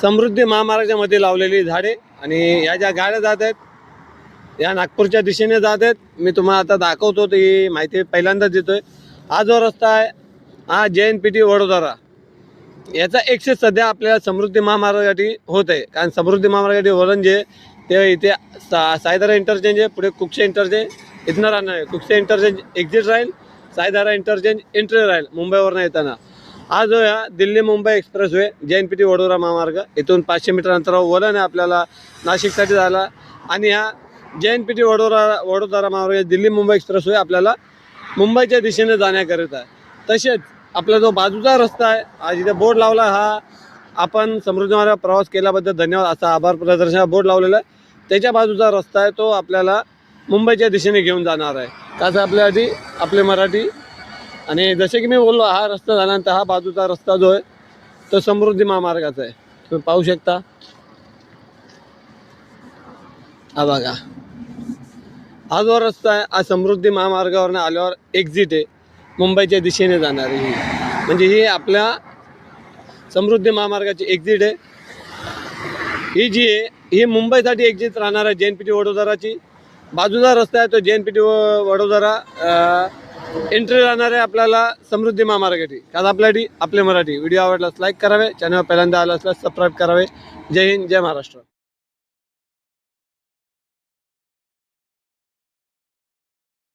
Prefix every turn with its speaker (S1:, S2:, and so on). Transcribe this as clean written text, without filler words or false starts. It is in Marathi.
S1: समृद्धी महामार्गाच्या मध्ये लावलेली झाडे आणि या ज्या गाड्या जात आहेत या नागपूरच्या दिशेने जात आहेत। मी तुम्हाला आता दाखवतो, ती माहिती पहिल्यांदाच देतोय। हा जो रस्ता आहे हा JNPT वडोदरा याचा एक्सेस सध्या आपल्याला समृद्धी महामार्गासाठी होत आहे, कारण समृद्धी महामार्गासाठी वळण जे ते इथे सायदारा इंटरचेंज आहे, पुढे कुक्षे इंटरचेंज इथनं राहणार आहे। कुक्षे इंटरचेंज एक्झिट राहील, सायदारा इंटरचेंज एंट्री राहील मुंबईवरून येताना। हा जो या दिल्ली मुंबई एक्सप्रेसवे JNPT वडोदरा महामार्ग इथून 500 मीटर अंतरावर वळण आहे आपल्याला नाशिकसाठी झाला। आणि हा JNPT वडोदरा महामार्ग दिल्ली मुंबई एक्सप्रेसवे आपल्याला मुंबईच्या दिशेने जाण्याकरिता। तसेच आपला जो बाजूचा रस्ता आहे, आज इथे बोर्ड लावला, हा आपण समृद्धी महामार्ग प्रवास केल्याबद्दल धन्यवाद असा आभार प्रदर्शनाचा बोर्ड लावलेला आहे। त्याच्या बाजूचा रस्ता आहे तो आपल्याला मुंबईच्या दिशेने घेऊन जाणार आहे, कसं आपल्यासाठी आपले मराठी। आणि जसे की मी बोललो, हा रस्ता झाल्यानंतर हा बाजूचा रस्ता जो आहे तो समृद्धी महामार्गाचा आहे, तुम्ही पाहू शकता। हा बघा, हा जो रस्ता आहे हा समृद्धी महामार्गावरनं आल्यावर एक्झिट आहे, मुंबईच्या दिशेने जाणारी ही, म्हणजे ही आपल्या समृद्धी महामार्गाची एक्झिट आहे। ही जी आहे ही मुंबईसाठी एक्झिट राहणार आहे JNPT वडोदराची। बाजूचा रस्ता आहे तो JNPT वडोदरा एंट्री राहणार आहे आपल्याला समृद्धी महामार्गासाठी। कारण आपल्यासाठी आपले मराठी व्हिडिओ आवडल्यास लाईक करावे, चॅनल पहिल्यांदा आला असल्यास सबस्क्राईब करावे। जय हिंद, जय महाराष्ट्र।